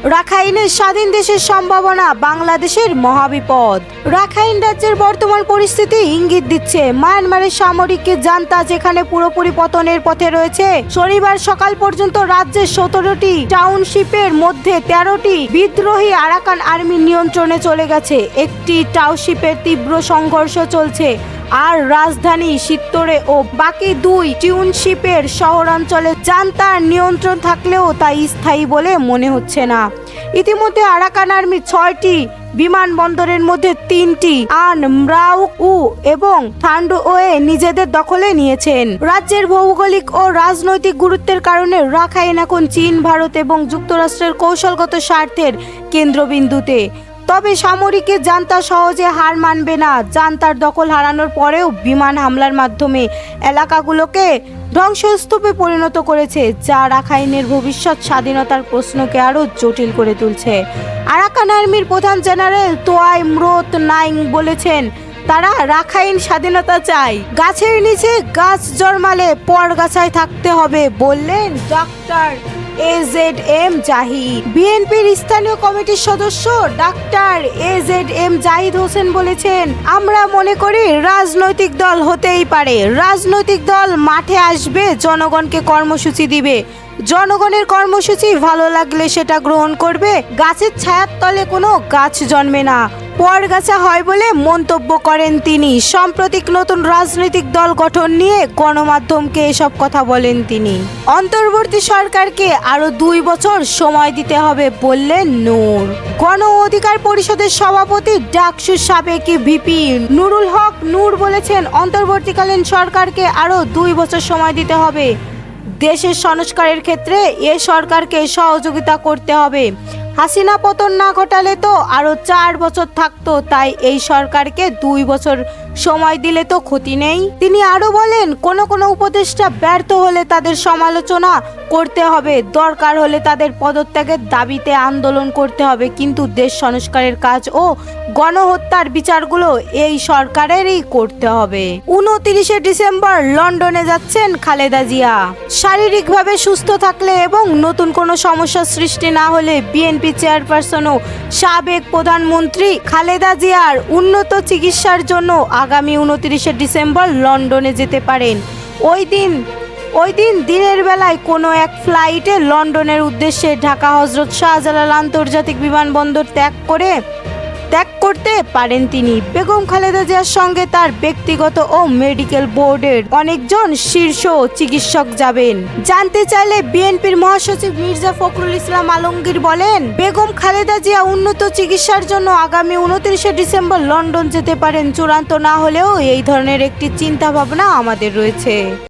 রাখাইনের স্বাধীন দেশের সম্ভাবনা বাংলাদেশের মহাবিপদ। রাখাইন রাজ্যের বর্তমান পরিস্থিতি ইঙ্গিত দিচ্ছে মায়ানমারের সামরিক জান্তা যেখানে পুরোপুরি পতনের পথে রয়েছে। শনিবার সকাল পর্যন্ত রাজ্যের 17টি টাউনশিপের মধ্যে 13টি বিদ্রোহী আরাকান আর্মির নিয়ন্ত্রণে চলে গেছে। একটি টাউনশিপের তীব্র সংঘর্ষ চলছে, আর রাজধানী সিত্তরে ও বাকি দুই টাউনশিপের শহরাঞ্চলে জান্তার নিয়ন্ত্রণ থাকলেও তা স্থায়ী বলে মনে হচ্ছে না। ইতিমধ্যে আরাকান আর্মি 6টি বিমানবন্দরের মধ্যে 3টি আনমরাউ এবং থান্ডুওয়ে নিজেদের দখলে নিয়েছেন। রাজ্যের ভৌগোলিক ও রাজনৈতিক গুরুত্বের কারণে রাখাইন এখন চীন, ভারত এবং যুক্তরাষ্ট্রের কৌশলগত স্বার্থের কেন্দ্রবিন্দুতে। তবে সামরিক জান্তা সহজে হার মানবে না। জান্তার দখল হারানোর পরেও বিমান হামলার মাধ্যমে এলাকাগুলোকে ধ্বংসস্তূপে পরিণত করেছে, যা রাখাইনের ভবিষ্যৎ স্বাধীনতার প্রশ্নকে আরও জটিল করে তুলছে। আরাকান আর্মির প্রধান জেনারেল তোয়াই ম্রোত নাইং বলেছেন, তারা রাখাইন স্বাধীনতা চায়। গাছের নিচে গাছ জন্মালে পরগাছায় থাকতে হবে বললেন ডাক্তার AZM জাহিদ। বিএনপির স্থানীয় কমিটির সদস্য ডাক্তার AZM জাহিদ হোসেন বলেছেন, আমরা মনে করি রাজনৈতিক দল হতেই পারে। রাজনৈতিক দল মাঠে আসবে, জনগণকে কর্মসূচি দিবে, জনগণের কর্মসূচি ভালো লাগলে সেটা গ্রহণ করবে। গাছের ছায়ার তলে কোনো গাছ জন্মে না, পরগাছা হয় বলে মন্তব্য করেন তিনি। সাম্প্রতিক নতুন রাজনৈতিক দল গঠন নিয়ে গণমাধ্যমকে এসব কথা বলেন তিনি। অন্তর্বর্তী সরকারকে আরো 2 বছর সময় দিতে হবে বললেন নূর। গণ অধিকার পরিষদের সভাপতি ডাকসু সাবেক ভিপি নুরুল হক নূর বলেছেন, অন্তর্বর্তীকালীন সরকারকে আরো 2 বছর সময় দিতে হবে। দেশের সংস্কারের ক্ষেত্রে এ সরকারকে সহযোগিতা করতে হবে। হাসিনা পতন না ঘটালে তো আরো 4 বছর থাকতো, তাই এই সরকারকে 2 বছর সময় দিলে তো ক্ষতি নেই। তিনি আরো বলেন, কোন উপদেষ্টা ব্যর্থ হলে তাদের সমালোচনা করতে হবে, দরকার হলে তাদের পদত্যাগের দাবিতে আন্দোলন করতে হবে, কিন্তু দেশ সংস্কারের কাজ ও গণহত্যার বিচারগুলো এই সরকারেরই করতে হবে। 29শে ডিসেম্বর লন্ডনে যাচ্ছেন খালেদা জিয়া। শারীরিকভাবে সুস্থ থাকলে এবং নতুন কোনো সমস্যা সৃষ্টি না হলে বিএনপি চেয়ারপারসন ও সাবেক প্রধানমন্ত্রী খালেদা জিয়ার উন্নত চিকিৎসার জন্য আগামী 29শে ডিসেম্বর লন্ডনে যেতে পারেন। ওই দিন দিনের বেলায় কোনো এক ফ্লাইটে লন্ডনের উদ্দেশ্যে ঢাকা হজরত শাহজালাল আন্তর্জাতিক বিমানবন্দর ত্যাগ করতে পারেন তিনি। বেগম খালেদা জিয়ার সঙ্গে তার ব্যক্তিগত ও মেডিকেল বোর্ডের অনেকজন শীর্ষ চিকিৎসক যাবেন। জানতে চাইলে বিএনপির মহাসচিব মির্জা ফখরুল ইসলাম আলমগীর বলেন, বেগম খালেদা জিয়া উন্নত চিকিৎসার জন্য আগামী 29শে ডিসেম্বর লন্ডন যেতে পারেন। চূড়ান্ত না হলেও এই ধরনের একটি চিন্তা ভাবনা আমাদের রয়েছে।